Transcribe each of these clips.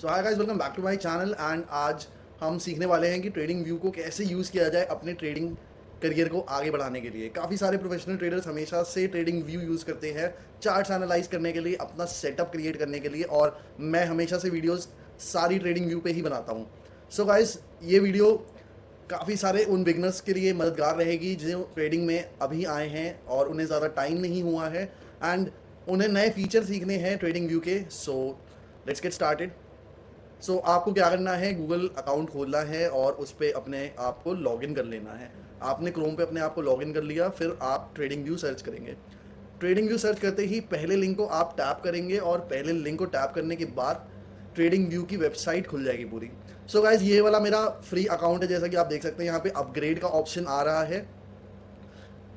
So hi guys, welcome back to my channel. And आज हम सीखने वाले हैं कि ट्रेडिंग व्यू को कैसे यूज़ किया जाए अपने ट्रेडिंग करियर को आगे बढ़ाने के लिए। काफ़ी सारे प्रोफेशनल ट्रेडर्स हमेशा से ट्रेडिंग व्यू यूज़ करते हैं चार्ट्स एनालाइज करने के लिए, अपना सेटअप क्रिएट करने के लिए, और मैं हमेशा से वीडियोस सारी ट्रेडिंग व्यू पे ही बनाता हूँ। सो गाइस, ये वीडियो काफ़ी सारे उन बिगनर्स के लिए मददगार रहेगी जो ट्रेडिंग में अभी आए हैं और उन्हें ज़्यादा टाइम नहीं हुआ है एंड उन्हें नए फीचर सीखने हैं ट्रेडिंग व्यू के। So let's get started. So आपको क्या करना है, गूगल अकाउंट खोलना है और उस पर अपने आप को लॉगिन कर लेना है। आपने क्रोम पे अपने आप को लॉगिन कर लिया, फिर आप ट्रेडिंग व्यू सर्च करेंगे। ट्रेडिंग व्यू सर्च करते ही पहले लिंक को आप टैप करेंगे और पहले लिंक को टैप करने के बाद ट्रेडिंग व्यू की वेबसाइट खुल जाएगी पूरी। सो गाइज, ये वाला मेरा फ्री अकाउंट है। जैसा कि आप देख सकते हैं यहाँ पे अपग्रेड का ऑप्शन आ रहा है।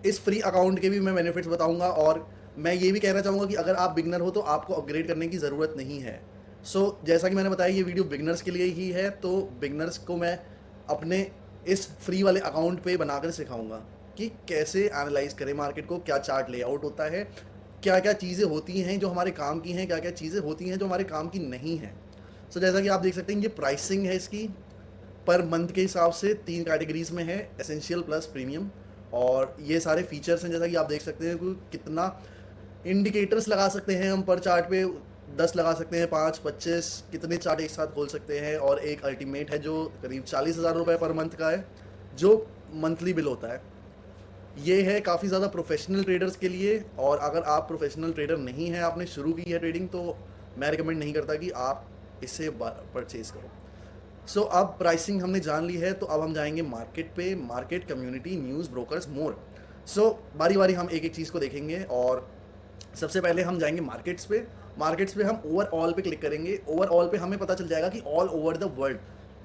इस फ्री अकाउंट के भी मैं बेनिफिट्स बताऊंगा और मैं ये भी कहना चाहूँगा कि अगर आप बिगनर हो तो आपको अपग्रेड करने की ज़रूरत नहीं है। जैसा कि मैंने बताया, ये वीडियो बिगनर्स के लिए ही है, तो बिगनर्स को मैं अपने इस फ्री वाले अकाउंट पे बनाकर सिखाऊंगा कि कैसे एनालाइज करें मार्केट को, क्या चार्ट लेआउट होता है, क्या क्या चीज़ें होती हैं जो हमारे काम की हैं, क्या क्या चीज़ें होती हैं जो हमारे काम की नहीं हैं। जैसा कि आप देख सकते हैं, ये प्राइसिंग है इसकी पर मंथ के हिसाब से 3 कैटेगरीज में है, एसेंशियल प्लस प्रीमियम। और ये सारे फीचर्स हैं, जैसा कि आप देख सकते हैं कि कितना इंडिकेटर्स लगा सकते हैं हम पर चार्ट पे। 10 लगा सकते हैं, 5, 25, कितने चार्ट एक साथ खोल सकते हैं। और एक अल्टीमेट है जो करीब 40,000 रुपये पर मंथ का है, जो मंथली बिल होता है। ये है काफ़ी ज़्यादा प्रोफेशनल ट्रेडर्स के लिए। और अगर आप प्रोफेशनल ट्रेडर नहीं हैं, आपने शुरू की है ट्रेडिंग, तो मैं रिकमेंड नहीं करता कि आप इससे परचेज करो। अब प्राइसिंग हमने जान ली है, तो अब हम जाएंगे मार्केट पे। मार्केट, कम्युनिटी, न्यूज़, ब्रोकर्स, मोर। बारी बारी हम एक एक चीज़ को देखेंगे। और सबसे पहले हम जाएंगे मार्केट्स पे। मार्केट्स पे हम ओवरऑल पे क्लिक करेंगे। ओवरऑल पे हमें पता चल जाएगा कि ऑल ओवर द वर्ल्ड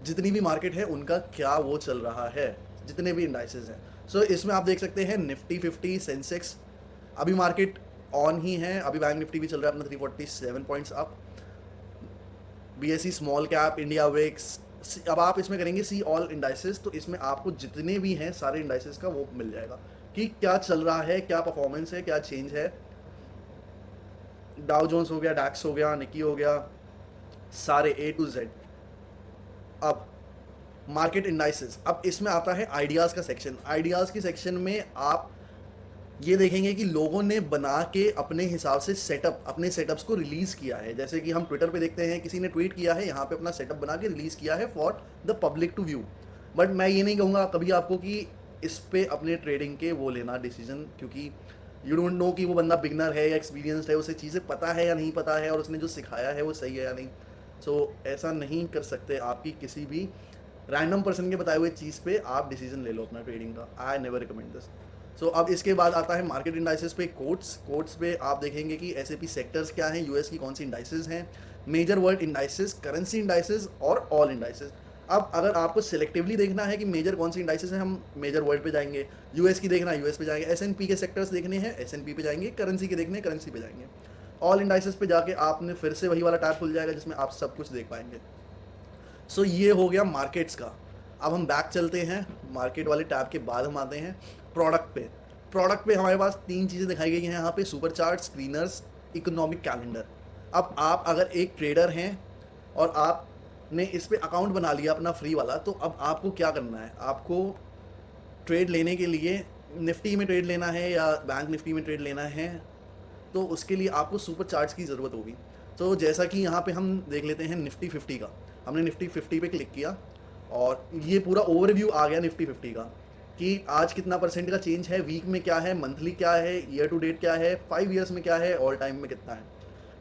जितनी भी मार्केट है उनका क्या वो चल रहा है, जितने भी इंडाइसेस हैं। इसमें आप देख सकते हैं निफ्टी 50, सेंसेक्स, अभी मार्केट ऑन ही है। अभी बैंक निफ्टी भी चल रहा है अपना 347 points up. BSE small cap, India VIX. अब आप इसमें करेंगे सी ऑल इंडाइसेस, तो इसमें आपको जितने भी हैं सारे इंडाइसेस का वो मिल जाएगा कि क्या चल रहा है, क्या परफॉर्मेंस है, क्या चेंज है। डाउ जोन्स हो गया, डैक्स हो गया, निकी हो गया, सारे A to Z। अब मार्केट इंडाइसेस, अब इसमें आता है आइडियाज़ का सेक्शन। आइडियाज़ के सेक्शन में आप ये देखेंगे कि लोगों ने बना के अपने हिसाब से अपने सेटअप्स को रिलीज़ किया है। जैसे कि हम ट्विटर पे देखते हैं, किसी ने ट्वीट किया है, यहाँ पे अपना सेटअप बना के रिलीज़ किया है for the public to view. But मैं ये नहीं कहूँगा कभी आपको कि इस पे अपने ट्रेडिंग के वो लेना डिसीजन, क्योंकि यू डोंट नो कि वो बंदा बिगनर है या एक्सपीरियंसड है, उसे चीज़ें पता है या नहीं पता है, और उसने जो सिखाया है वो सही है या नहीं। ऐसा नहीं कर सकते आपकी किसी भी रैंडम पर्सन के बताए हुए चीज़ पे आप डिसीजन ले लो अपना ट्रेडिंग का। I never recommend this. अब इसके बाद आता है मार्केट इंडाइसेस पे कोट्स पे आप देखेंगे कि S&P सेक्टर्स क्या हैं, यूएस की कौन सी इंडाइसेस हैं, major world indices, currency indices और ऑल इंडाइसेस। अब अगर आपको सिलेक्टिवली देखना है कि मेजर कौन सी इंडाइसेस हैं, हम मेजर वर्ल्ड पे जाएंगे। यूएस की देखना है, यूएस पे जाएंगे। S&P के सेक्टर्स देखने हैं, S&P पे जाएंगे। करेंसी के देखने, करेंसी पे जाएंगे। ऑल इंडाइसेस पे जाके आपने फिर से वही वाला टैब खुल जाएगा जिसमें आप सब कुछ देख पाएंगे। ये हो गया मार्केट्स का। अब हम बैक चलते हैं, मार्केट वाले टैब के बाद हम आते हैं प्रोडक्ट पे। प्रोडक्ट पे हमारे पास 3 चीज़ें दिखाई गई हैं यहाँ पे, super chart, screeners, economic calendar. अब आप अगर एक ट्रेडर हैं और आपने इस पे अकाउंट बना लिया अपना फ्री वाला, तो अब आपको क्या करना है, आपको ट्रेड लेने के लिए निफ्टी में ट्रेड लेना है या बैंक निफ्टी में ट्रेड लेना है, तो उसके लिए आपको सुपर चार्ट्स की ज़रूरत होगी। जैसा कि यहाँ पे हम देख लेते हैं निफ्टी 50 का। हमने निफ्टी 50 पे क्लिक किया और ये पूरा ओवरव्यू आ गया निफ्टी 50 का कि आज कितना परसेंट का चेंज है, वीक में क्या है, मंथली क्या है, ईयर टू डेट क्या है, 5 ईयर्स में क्या है, ऑल टाइम में कितना है।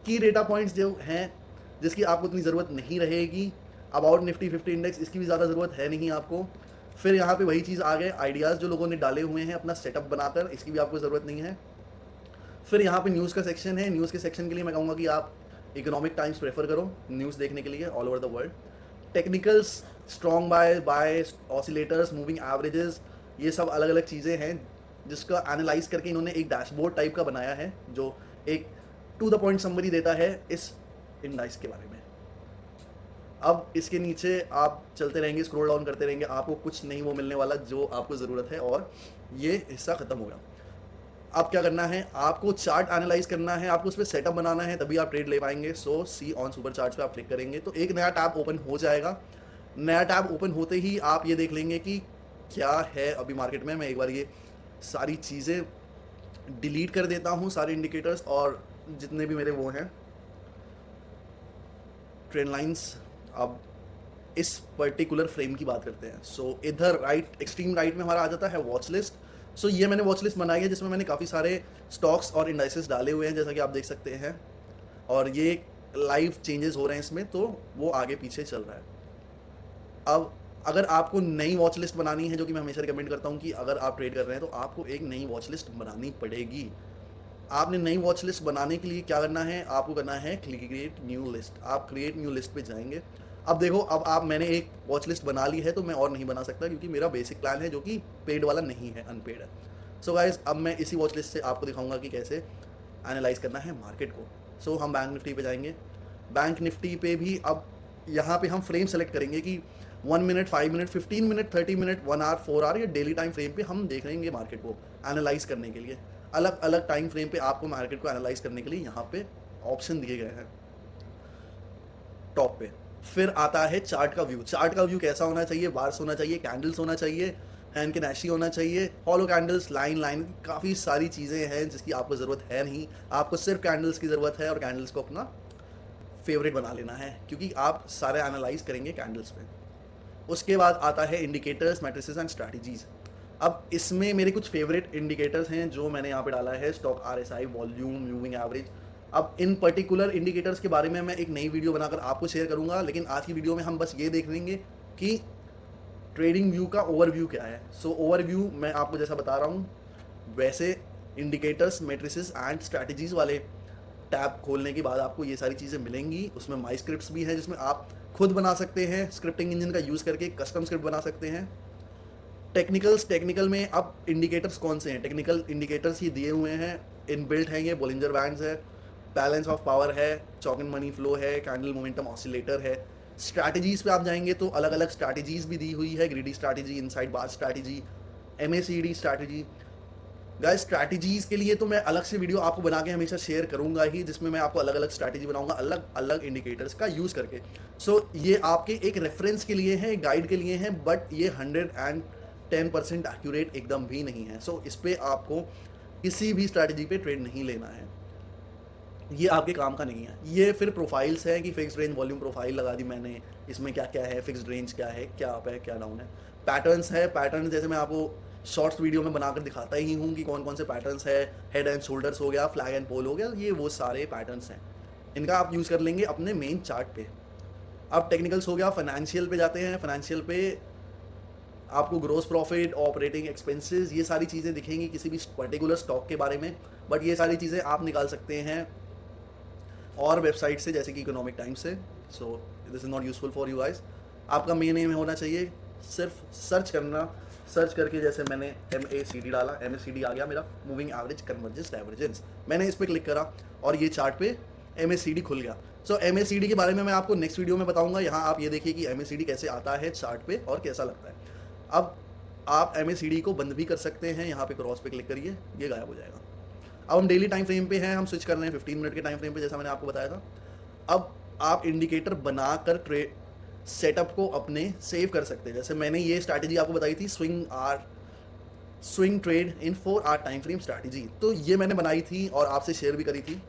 की डेटा पॉइंट्स जो हैं जिसकी आपको इतनी ज़रूरत नहीं रहेगी। अबाउट निफ्टी 50 इंडेक्स, इसकी भी ज़्यादा ज़रूरत है नहीं आपको। फिर यहाँ पे वही चीज़ आ गए, आइडियाज़ जो लोगों ने डाले हुए हैं अपना सेटअप बनाकर, इसकी भी आपको ज़रूरत नहीं है। फिर यहाँ पे न्यूज़ का सेक्शन है। न्यूज़ के सेक्शन के लिए मैं कहूँगा कि आप इकोनॉमिक टाइम्स प्रेफर करो न्यूज़ देखने के लिए all over the world. Technicals, strong bye, oscillators, moving averages, ये सब अलग अलग चीज़ें हैं जिसका एनालाइज करके इन्होंने एक डैशबोर्ड टाइप का बनाया है जो एक टू द पॉइंट समरी देता है इस इंडाइस के बारे में। अब इसके नीचे आप चलते रहेंगे, स्क्रॉल डाउन करते रहेंगे, आपको कुछ नहीं वो मिलने वाला जो आपको ज़रूरत है, और ये हिस्सा ख़त्म हो गया। अब क्या करना है, आपको चार्ट एनालाइज करना है, आपको उस पर सेटअप बनाना है, तभी आप ट्रेड ले पाएंगे। सो सी ऑन सुपर चार्ट पे आप क्लिक करेंगे तो एक नया टैब ओपन हो जाएगा। नया टैब ओपन होते ही आप ये देख लेंगे कि क्या है अभी मार्केट में। मैं एक बार ये सारी चीज़ें डिलीट कर देता हूँ, सारे इंडिकेटर्स और जितने भी मेरे वो हैं ट्रेंड लाइंस। अब इस पर्टिकुलर फ्रेम की बात करते हैं। सो इधर राइट, एक्सट्रीम राइट में हमारा आ जाता है वॉच लिस्ट। सो ये मैंने वॉच लिस्ट बनाई है जिसमें मैंने काफ़ी सारे स्टॉक्स और इंडाइसेस डाले हुए हैं, जैसा कि आप देख सकते हैं, और ये लाइव चेंजेस हो रहे हैं इसमें, तो वो आगे पीछे चल रहा है। अब अगर आपको नई वॉच लिस्ट बनानी है, जो कि मैं हमेशा रिकमेंड करता हूँ कि अगर आप ट्रेड कर रहे हैं तो आपको एक नई वॉच लिस्ट बनानी पड़ेगी। आपने नई वॉच लिस्ट बनाने के लिए क्या करना है, आपको करना है क्रिएट न्यू लिस्ट। आप क्रिएट न्यू लिस्ट पे जाएंगे। अब देखो, अब मैंने एक वॉच लिस्ट बना ली है तो मैं और नहीं बना सकता, क्योंकि मेरा बेसिक प्लान है जो कि पेड वाला नहीं है, अनपेड है। सो गाइज, अब मैं इसी वॉच लिस्ट से आपको दिखाऊंगा कि कैसे एनालाइज करना है मार्केट को। सो हम बैंक निफ्टी पे जाएंगे। बैंक निफ्टी पे भी अब यहाँ पे हम फ्रेम सेलेक्ट करेंगे कि 1 minute, 5 minute, 15 minute, 30 minute, 1 hour, 4 hour या डेली टाइम फ्रेम पे हम देख लेंगे मार्केट को एनालाइज करने के लिए। अलग अलग टाइम फ्रेम पे आपको मार्केट को एनालाइज करने के लिए यहाँ पे ऑप्शन दिए गए हैं टॉप पे। फिर आता है चार्ट का व्यू। चार्ट का व्यू कैसा होना चाहिए, बार्स होना चाहिए, कैंडल्स होना चाहिए, हैंड के नैशी होना चाहिए, फॉलो कैंडल्स, लाइन, काफ़ी सारी चीज़ें हैं जिसकी आपको ज़रूरत है नहीं। आपको सिर्फ कैंडल्स की ज़रूरत है और कैंडल्स को अपना फेवरेट बना लेना है, क्योंकि आप सारे एनालाइज करेंगे कैंडल्स पे। उसके बाद आता है इंडिकेटर्स, मैट्रिसेस एंड स्ट्रैटेजीज। अब इसमें मेरे कुछ फेवरेट इंडिकेटर्स हैं जो मैंने यहाँ पे डाला है, stock RSI, volume, moving average. अब इन पर्टिकुलर इंडिकेटर्स के बारे में मैं एक नई वीडियो बनाकर आपको शेयर करूँगा, लेकिन आज की वीडियो में हम बस ये देख लेंगे कि ट्रेडिंग व्यू का ओवरव्यू क्या है। सो ओवरव्यू मैं आपको जैसा बता रहा हूँ वैसे इंडिकेटर्स, मैट्रिसेस एंड स्ट्रैटेजीज वाले टैब खोलने के बाद आपको ये सारी चीज़ें मिलेंगी। उसमें माई स्क्रिप्ट्स भी है जिसमें आप खुद बना सकते हैं, स्क्रिप्टिंग इंजन का यूज़ करके कस्टम स्क्रिप्ट बना सकते हैं। टेक्निकल में अब इंडिकेटर्स कौन से हैं, टेक्निकल इंडिकेटर्स ही दिए हुए हैं, इनबिल्ट हैं, ये बोलिंजर बैंड्स है, बैलेंस ऑफ पावर है, चॉक एंड मनी फ्लो है, कैंडल मोमेंटम ऑसिलेटर है। स्ट्रैटेजीज पे आप जाएंगे तो अलग अलग स्ट्रैटेजीज भी दी हुई है, greedy strategy, inside bar strategy, MACD strategy. Guys, strategies के लिए तो मैं अलग से वीडियो आपको बना के हमेशा शेयर करूंगा ही, जिसमें मैं आपको अलग अलग स्ट्रैटेजी बनाऊंगा अलग अलग इंडिकेटर्स का यूज़ करके। सो ये आपके एक रेफरेंस के लिए है, गाइड के लिए है, बट ये 110% एक्यूरेट एकदम भी नहीं है। सो इस पर आपको किसी भी स्ट्रैटेजी पे ट्रेड नहीं लेना है, ये आपके काम का नहीं है। ये फिर प्रोफाइल्स है कि फिक्स रेंज वॉल्यूम प्रोफाइल लगा दी मैंने, इसमें क्या क्या है, फिक्स रेंज क्या है, क्या अप है, क्या डाउन है। पैटर्न्स है, पैटर्न जैसे मैं आपको शॉर्ट्स वीडियो में बनाकर दिखाता ही हूँ कि कौन कौन से पैटर्न्स है। हेड एंड शोल्डर्स हो गया, फ्लैग एंड पोल हो गया, ये वो सारे पैटर्न्स हैं, इनका आप यूज़ कर लेंगे अपने मेन चार्ट पे। अब टेक्निकल्स हो गया, फाइनेंशियल पे जाते हैं। फाइनेंशियल पे आपको ग्रोस प्रॉफिट, ऑपरेटिंग एक्सपेंसेस, ये सारी चीज़ें दिखेंगी किसी भी पर्टिकुलर स्टॉक के बारे में, बट ये सारी चीज़ें आप निकाल सकते हैं और वेबसाइट से, जैसे कि इकोनॉमिक टाइम्स से। सो this is not useful for you guys. आपका मेन एम होना चाहिए सिर्फ सर्च करना, सर्च करके जैसे मैंने MACD डाला, MACD आ गया मेरा, मूविंग एवरेज कन्वर्जेंस डाइवर्जेंस। मैंने इस पर क्लिक करा और ये चार्ट पे MACD खुल गया। सो MACD के बारे में मैं आपको नेक्स्ट वीडियो में बताऊंगा। यहाँ आप ये देखिए कि MACD कैसे आता है चार्ट पे और कैसा लगता है। अब आप MACD को बंद भी कर सकते हैं, यहाँ पे क्रॉस पे क्लिक करिए, ये गायब हो जाएगा। अब हम डेली टाइम फ्रेम पे हैं, हम स्विच कर रहे हैं 15 मिनट के टाइम फ्रेम पे, जैसा मैंने आपको बताया था। अब आप इंडिकेटर बनाकर ट्रेड सेटअप को अपने सेव कर सकते हैं। जैसे मैंने ये स्ट्रैटेजी आपको बताई थी, swing trade in 4 hour time frame strategy, तो ये मैंने बनाई थी और आपसे शेयर भी करी थी।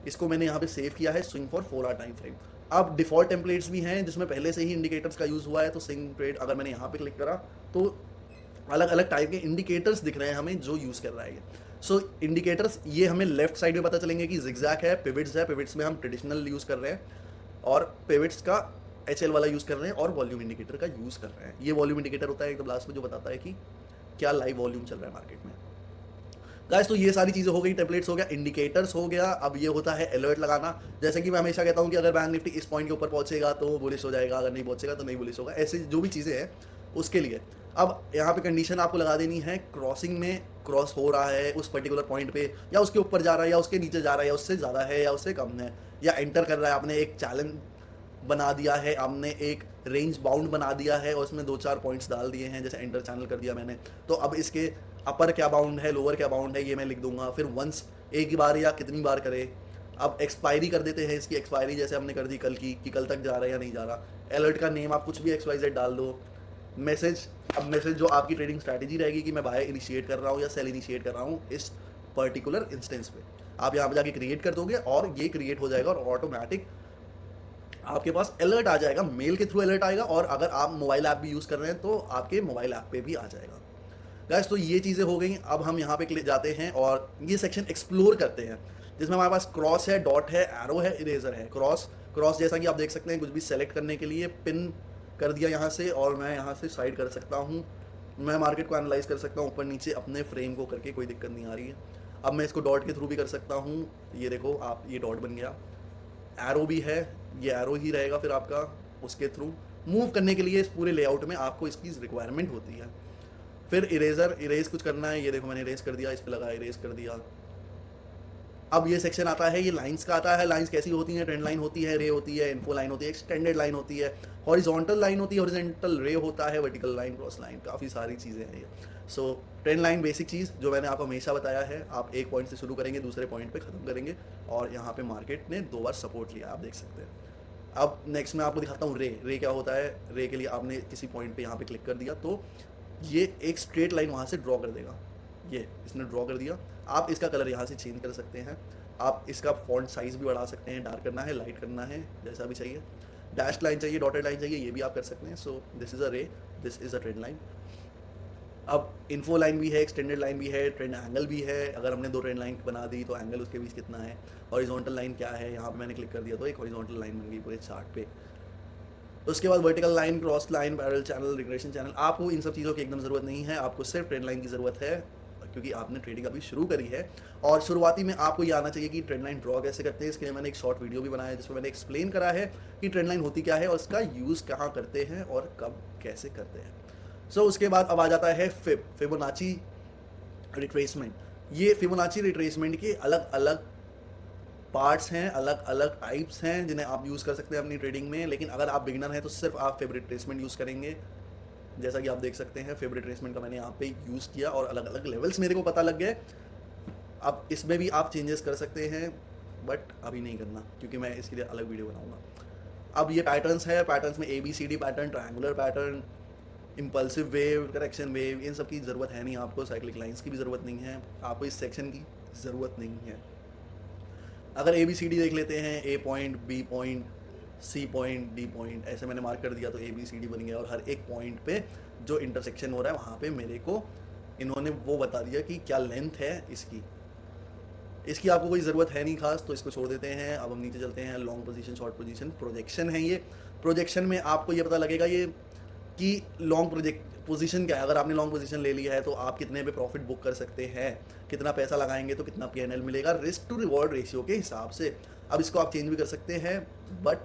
इसको मैंने यहाँ पे सेव किया है, swing for 4 hour time frame. अब डिफ़ॉल्ट टेम्पलेट्स भी हैं जिसमें पहले से ही इंडिकेटर्स का यूज़ हुआ है, तो स्विंग ट्रेड अगर मैंने यहाँ पे क्लिक करा तो अलग अलग टाइप के इंडिकेटर्स दिख रहे हैं हमें जो यूज़ कर रहा है ये। सो इंडिकेटर्स ये हमें लेफ्ट साइड में पता चलेंगे कि जिगजैग है, पिवट्स है, पिवट्स में हम ट्रेडिशनल यूज़ कर रहे हैं और पिवट्स का HL वाला यूज़ कर रहे हैं और वॉल्यूम इंडिकेटर का यूज़ कर रहे हैं। ये वॉल्यूम इंडिकेटर होता है एकदम लास्ट में, जो बताता है कि क्या लाइव वॉल्यूम चल रहा है मार्केट में। गाइस, तो ये सारी चीज़ें हो गई, टेम्पलेट्स हो गया, इंडिकेटर्स हो गया। अब ये होता है अलर्ट लगाना। जैसे कि मैं हमेशा कहता हूँ कि अगर बैंक निफ्टी इस पॉइंट के ऊपर पहुँचेगा तो बुलिश हो जाएगा, अगर नहीं पहुँचेगा तो नहीं बुलिश होगा, ऐसे जो भी चीज़ें हैं उसके लिए। अब यहाँ पे कंडीशन आपको लगा देनी है, क्रॉसिंग में क्रॉस हो रहा है उस पर्टिकुलर पॉइंट पे, या उसके ऊपर जा रहा है, या उसके नीचे जा रहा है, या उससे ज़्यादा है या उससे कम है, या एंटर कर रहा है, आपने एक चैलेंज बना दिया है, आपने एक रेंज बाउंड बना दिया है और उसमें 2-4 पॉइंट्स डाल दिए हैं, जैसे एंटर चैनल कर दिया मैंने, तो अब इसके अपर क्या बाउंड है, लोअर क्या बाउंड है, ये मैं लिख दूंगा। फिर वंस एक ही बार या कितनी बार करे। अब एक्सपायरी कर देते हैं, इसकी एक्सपायरी जैसे हमने कर दी कल की, कि कल तक जा रहा है या नहीं जा रहा। अलर्ट का नेम आप कुछ भी XYZ डाल दो। मैसेज, अब मैसेज जो आपकी ट्रेडिंग स्ट्रैटेजी रहेगी कि मैं बाय इनिशिएट कर रहा हूँ या सेल इनिशिएट कर रहा हूँ इस पर्टिकुलर इंस्टेंस पे, आप यहाँ पे जाके क्रिएट कर दोगे और ये क्रिएट हो जाएगा और ऑटोमेटिक आपके पास अलर्ट आ जाएगा, मेल के थ्रू अलर्ट आएगा, और अगर आप मोबाइल ऐप भी यूज़ कर रहे हैं तो आपके मोबाइल ऐप पे भी आ जाएगा। गाइस, तो ये चीज़ें हो गई। अब हम यहाँ पे जाते हैं और ये सेक्शन एक्सप्लोर करते हैं, जिसमें हमारे पास क्रॉस है, डॉट है, एरो है, इरेजर है। क्रॉस जैसा कि आप देख सकते हैं, कुछ भी सेलेक्ट करने के लिए पिन कर दिया यहाँ से, और मैं यहाँ से साइड कर सकता हूँ। मैं मार्केट को एनालाइज कर सकता हूँ ऊपर नीचे अपने फ्रेम को करके, कोई दिक्कत नहीं आ रही है। अब मैं इसको डॉट के थ्रू भी कर सकता हूँ। ये देखो आप, ये डॉट बन गया। एरो भी है, ये एरो ही रहेगा फिर आपका। उसके थ्रू मूव करने के लिए इस पूरे लेआउट में आपको इसकी रिक्वायरमेंट होती है। फिर इरेज कुछ करना है, ये देखो मैंने इरेज कर दिया, इस पर लगा इरेज कर दिया। अब ये सेक्शन आता है, ये लाइंस का आता है। लाइंस कैसी होती हैं? ट्रेंड लाइन होती है, रे होती है, इन्फो लाइन होती है, एक्सटेंडेड लाइन होती है, हॉरिजॉन्टल लाइन होती है, हॉरिजॉन्टल रे होता है, वर्टिकल लाइन, क्रॉस लाइन, काफ़ी सारी चीज़ें हैं ये। सो ट्रेंड लाइन बेसिक चीज़ जो मैंने आपको हमेशा बताया है, आप एक पॉइंट से शुरू करेंगे, दूसरे पॉइंट पे ख़त्म करेंगे, और यहाँ पे मार्केट ने 2 बार सपोर्ट लिया, आप देख सकते हैं। अब नेक्स्ट मैं आपको दिखाता हूँ रे क्या होता है। रे के लिए आपने किसी पॉइंट पे यहाँ पे क्लिक कर दिया तो ये एक स्ट्रेट लाइन वहाँ से ड्रॉ कर देगा। ये इसने ड्रॉ कर दिया। आप इसका कलर यहाँ से चेंज कर सकते हैं, आप इसका फॉन्ट साइज़ भी बढ़ा सकते हैं, डार्क करना है, लाइट करना है, जैसा भी चाहिए। डैश लाइन चाहिए, डॉटेड लाइन चाहिए, ये भी आप कर सकते हैं। सो दिस इज़ अ रे, this is a trend line. अब इन्फो लाइन भी है, एक्सटेंडेड लाइन भी है, ट्रेंड एंगल भी है। अगर हमने 2 ट्रेंड लाइन बना दी तो एंगल उसके बीच कितना है। हॉरिजॉन्टल लाइन क्या है, यहाँ पे मैंने क्लिक कर दिया तो एक हॉरिजॉन्टल लाइन बन गई पूरे चार्ट पे। उसके बाद vertical line, cross line, parallel channel, regression channel. आपको इन सब चीज़ों की एकदम ज़रूरत नहीं है, आपको सिर्फ ट्रेंड लाइन की ज़रूरत है, क्योंकि आपने ट्रेडिंग अभी शुरू करी है। और शुरुआती में आपको ये आना चाहिए कि ट्रेंड लाइन ड्रॉ कैसे करते हैं। इसके लिए मैंने एक शॉर्ट वीडियो भी बनाया है जिसमें मैंने एक्सप्लेन करा है कि ट्रेंड लाइन होती क्या है और इसका यूज़ कहाँ करते हैं और कब कैसे करते हैं। सो उसके बाद अब आ जाता है फिबोनाची रिट्रेसमेंट। ये फिबोनाची रिट्रेसमेंट के अलग अलग पार्ट्स हैं, अलग अलग टाइप्स हैं जिन्हें आप यूज़ कर सकते हैं अपनी ट्रेडिंग में। लेकिन अगर आप बिगिनर हैं तो सिर्फ आप फिब रिट्रेसमेंट यूज़ करेंगे। जैसा कि आप देख सकते हैं, फिब रिट्रेसमेंट का मैंने यहाँ पे यूज़ किया और अलग अलग लेवल्स मेरे को पता लग गए। अब इसमें भी आप चेंजेस कर सकते हैं, बट अभी नहीं करना क्योंकि मैं इसके लिए अलग वीडियो बनाऊंगा। अब ये पैटर्न्स है, पैटर्न्स में ABCD pattern, triangular pattern, impulsive wave, correction wave, इन सब की ज़रूरत है नहीं आपको। साइक्लिक लाइंस की भी ज़रूरत नहीं है आपको, इस सेक्शन की ज़रूरत नहीं है। अगर ABCD देख लेते हैं, A point, B point, C point, D point, ऐसे मैंने मार्क कर दिया तो ABCD बन गया। और हर एक पॉइंट पे जो इंटरसेक्शन हो रहा है वहाँ पे मेरे को इन्होंने वो बता दिया कि क्या लेंथ है इसकी आपको कोई ज़रूरत है नहीं खास, तो इसको छोड़ देते हैं। अब हम नीचे चलते हैं। Long position, short position, projection है ये। प्रोजेक्शन में आपको ये पता लगेगा ये कि लॉन्ग पोजीशन क्या है। अगर आपने लॉन्ग पोजीशन ले लिया है तो आप कितने पे प्रॉफिट बुक कर सकते हैं, कितना पैसा लगाएंगे तो कितना PNL मिलेगा, रिस्क टू रिवॉर्ड रेशियो के हिसाब से। अब इसको आप चेंज भी कर सकते हैं, बट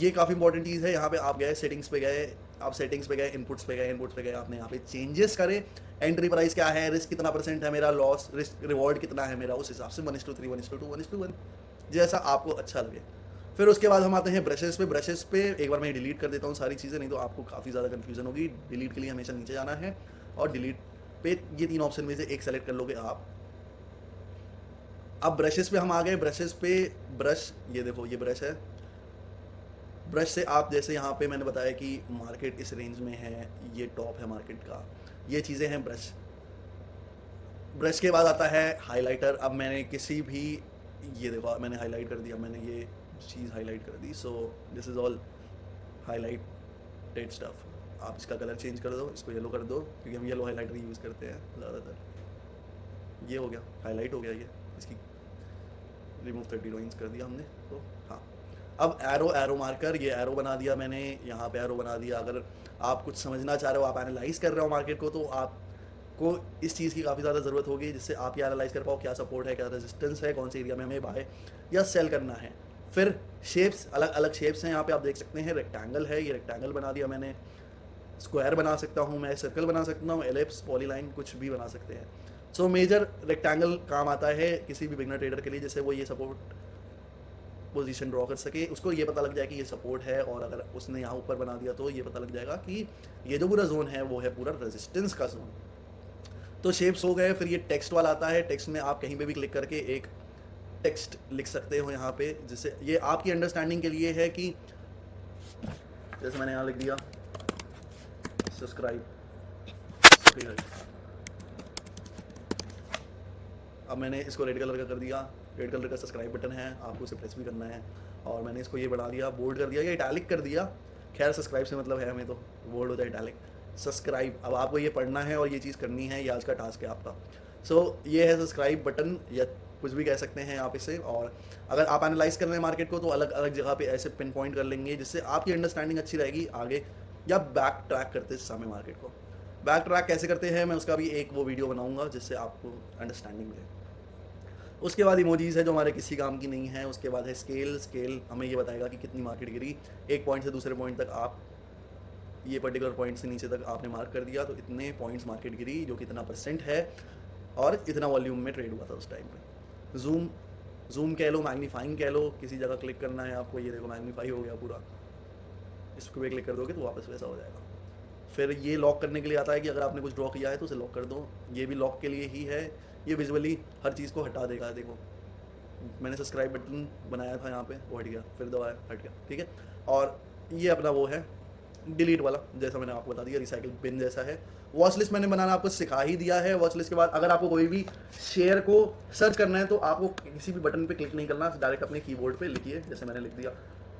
ये काफ़ी इंपॉर्टेंट चीज़ है। यहाँ पे आप गए, सेटिंग्स पे गए, आप सेटिंग्स पे गए, इनपुट्स पे गए, आपने यहाँ पे चेंजेस करे। एंट्री प्राइस क्या है, रिस्क कितना % है मेरा, लॉस, रिस्क रिवॉर्ड कितना है मेरा, उस हिसाब से 1:3, 1:2, 1:1, जैसा आपको अच्छा लगे। फिर उसके बाद हम आते हैं ब्रशेस पे। ब्रशेस पे एक बार मैं डिलीट कर देता हूँ सारी चीज़ें, नहीं तो आपको काफ़ी ज़्यादा कन्फ्यूजन होगी। डिलीट के लिए हमेशा नीचे जाना है और डिलीट पे ये 3 ऑप्शन में से एक सेलेक्ट कर लोगे आप। अब ब्रशेस पे हम आ गए। ब्रशेस पे ब्रश, ये देखो ये ब्रश है। ब्रश से आप जैसे यहाँ पे मैंने बताया कि मार्केट इस रेंज में है, ये टॉप है मार्केट का, ये चीज़ें हैं ब्रश। ब्रश के बाद आता है हाइलाइटर। अब मैंने किसी भी, ये देखो मैंने हाईलाइट कर दिया, मैंने ये चीज़ हाईलाइट कर दी। So this is all highlighted stuff. आप इसका कलर चेंज कर दो, इसको येलो कर दो, क्योंकि हम येलो हाईलाइटर यूज़ करते हैं ज़्यादातर। ये हो गया, हाईलाइट हो गया ये। इसकी रिमूव 30 ड्रॉइंग्स कर दिया हमने। तो हाँ, अब एरो मार्कर, ये एरो बना दिया मैंने, यहाँ पे एरो बना दिया। अगर आप कुछ समझना चाह रहे हो, आप एनालाइज कर रहे हो मार्केट को, तो आपको इस चीज़ की काफ़ी ज़्यादा ज़रूरत होगी जिससे आप ये एनालाइज कर पाओ क्या सपोर्ट है, क्या रेजिस्टेंस है, कौन से एरिया में हमें बाय या सेल करना है। फिर शेप्स, अलग अलग शेप्स हैं यहाँ पे आप देख सकते हैं। रेक्टेंगल है, ये रेक्टेंगल बना दिया मैंने। स्क्वायर बना सकता हूँ मैं, सर्कल बना सकता हूँ, एलिप्स, पॉलीलाइन, कुछ भी बना सकते हैं। सो मेजर रेक्टेंगल काम आता है किसी भी बिगनर ट्रेडर के लिए, जिससे वो ये सपोर्ट पोजीशन ड्रॉ कर सके, उसको ये पता लग जाए कि ये सपोर्ट है। और अगर उसने यहाँ ऊपर बना दिया तो ये पता लग जाएगा कि ये जो पूरा जोन है वो है पूरा रेजिस्टेंस का जोन। तो शेप्स हो गए, फिर ये टेक्स्ट वाला आता है। टेक्स्ट में आप कहीं पे भी क्लिक करके एक टेक्स्ट लिख सकते हो यहाँ पे, जिससे ये आपकी अंडरस्टैंडिंग के लिए है कि जैसे मैंने यहाँ लिख दिया सब्सक्राइब। अब मैंने इसको रेड कलर का कर दिया, रेड कलर का सब्सक्राइब बटन है, आपको उसे प्रेस भी करना है। और मैंने इसको ये बढ़ा दिया, बोल्ड कर दिया या इटैलिक कर दिया, खैर सब्सक्राइब से मतलब है हमें, तो बोल्ड होता है इटैलिक। सब्सक्राइब, अब आपको ये पढ़ना है और ये चीज़ करनी है, ये आज का टास्क है आपका। सो ये है सब्सक्राइब बटन, या कुछ भी कह सकते हैं आप इसे। और अगर आप एनालाइज कर रहे हैं मार्केट को तो अलग अलग जगह पे ऐसे पिन पॉइंट कर लेंगे, जिससे आपकी अंडरस्टैंडिंग अच्छी रहेगी आगे, या बैक ट्रैक करते समय मार्केट को। बैक ट्रैक कैसे करते हैं मैं उसका भी एक वो वीडियो बनाऊंगा, जिससे आपको अंडरस्टैंडिंग मिले। उसके बाद इमोजीज है जो हमारे किसी काम की नहीं है। उसके बाद है स्केल। स्केल हमें ये बताएगा कि कितनी मार्केट गिरी, एक पॉइंट से दूसरे पॉइंट तक। आप ये पर्टिकुलर पॉइंट से नीचे तक आपने मार्क कर दिया तो इतने पॉइंट्स मार्केट गिरी, जो कि इतना % है और इतना वॉल्यूम में ट्रेड हुआ था उस टाइम पे। जूम, जूम कह लो, मैग्नीफाइंग कह लो, किसी जगह क्लिक करना है आपको, ये देखो मैग्नीफाई हो गया पूरा। इसको भी क्लिक कर दोगे तो वापस वैसा हो जाएगा। फिर ये लॉक करने के लिए आता है कि अगर आपने कुछ ड्रॉ किया है तो उसे लॉक कर दो, ये भी लॉक के लिए ही है। ये विजुअली हर चीज़ को हटा देगा। देखो मैंने सब्सक्राइब बटन बनाया था यहाँ पे, वो हट गया, फिर दबाया हट गया, ठीक है। और ये अपना वो है डिलीट वाला, जैसा मैंने आपको बता दिया, रिसाइकिल बिन जैसा है। वॉच लिस्ट मैंने बनाना आपको सिखा ही दिया है। वॉच लिस्ट के बाद अगर आपको कोई भी शेयर को सर्च करना है तो आपको किसी भी बटन पे क्लिक नहीं करना, डायरेक्ट अपने कीबोर्ड पे लिखिए, जैसे मैंने लिख दिया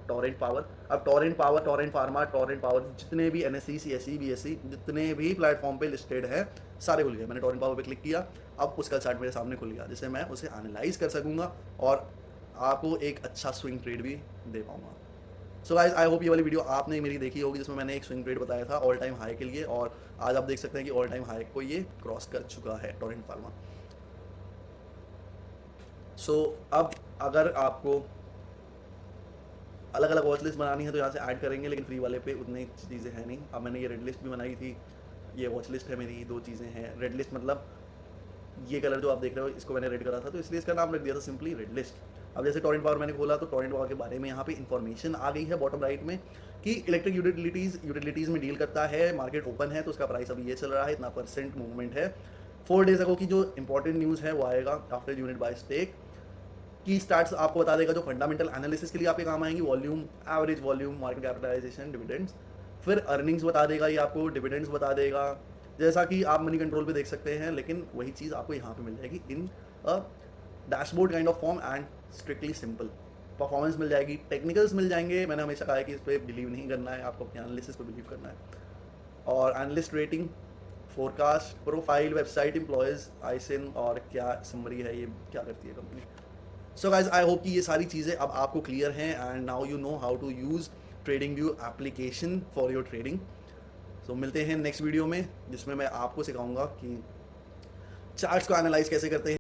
टॉरेंट पावर। अब torrent power, torrent pharma, torrent power, जितने भी NSE, CSE, BSE, जितने भी प्लेटफॉर्म पे लिस्टेड है सारे खुल गए। मैंने टॉरेंट पावर पे क्लिक किया, अब उसका चार्ट मेरे सामने खुल गया, जिससे मैं उसे एनालाइज कर सकूंगा और आपको एक अच्छा स्विंग ट्रेड भी दे पाऊंगा। सो गाइस, आई होप ये वाली वीडियो आपने मेरी देखी होगी, जिसमें मैंने एक स्विंग ट्रेड बताया था ऑल टाइम हाई के लिए, और आज आप देख सकते हैं कि ऑल टाइम हाई को ये क्रॉस कर चुका है टॉरेंट फार्मा। सो अब अगर आपको अलग अलग वॉच लिस्ट बनानी है तो यहाँ से ऐड करेंगे, लेकिन फ्री वाले पे उतनी चीज़ें हैं नहीं। अब मैंने ये रेड लिस्ट भी बनाई थी, ये वॉच लिस्ट है मेरी, 2 चीज़ें हैं। रेड लिस्ट मतलब ये कलर जो आप देख रहे हो, इसको मैंने रेड करा था तो इसलिए इसका नाम रख दिया था सिंपली रेड लिस्ट। अब जैसे टॉरेंट पावर मैंने खोला तो टॉरेंट पावर के बारे में यहाँ पे इन्फॉर्मेशन आ गई है बॉटम राइट में, कि इलेक्ट्रिक यूटिलिटीज़ में डील करता है, मार्केट ओपन है, तो उसका प्राइस अभी ये चल रहा है, इतना % मूवमेंट है। 4 डेज अगो की जो इंपॉर्टेंट न्यूज़ है वो आएगा आफ्टर यूनिट बाय स्टेक की स्टार्ट्स आपको बता देगा, जो फंडामेंटल एनालिसिस के लिए आपके काम आएंगी। Volume, average volume, market capitalisation, dividends. फिर अर्निंग्स बता देगा ये आपको, डिविडेंड्स बता देगा, जैसा कि आप मनी कंट्रोल पे देख सकते हैं, लेकिन वही चीज़ आपको यहाँ पे मिल जाएगी in a dashboard kind of form and strictly simple. Performance मिल जाएगी, टेक्निकल्स मिल जाएंगे। मैंने हमेशा कहा है कि इस पर बिलीव नहीं करना है, आपको अपने एनालिसिस पर बिलीव करना है। और analyst rating, forecast, profile, website, employees, ISIN, और क्या समरी है, ये क्या करती है company. So guys, I hope कि ये सारी चीज़ें अब आपको क्लियर हैं, and now you know how to use TradingView application for your trading. So मिलते हैं नेक्स्ट वीडियो में, जिसमें मैं आपको सिखाऊंगा कि चार्ट्स को एनालाइज कैसे करते हैं।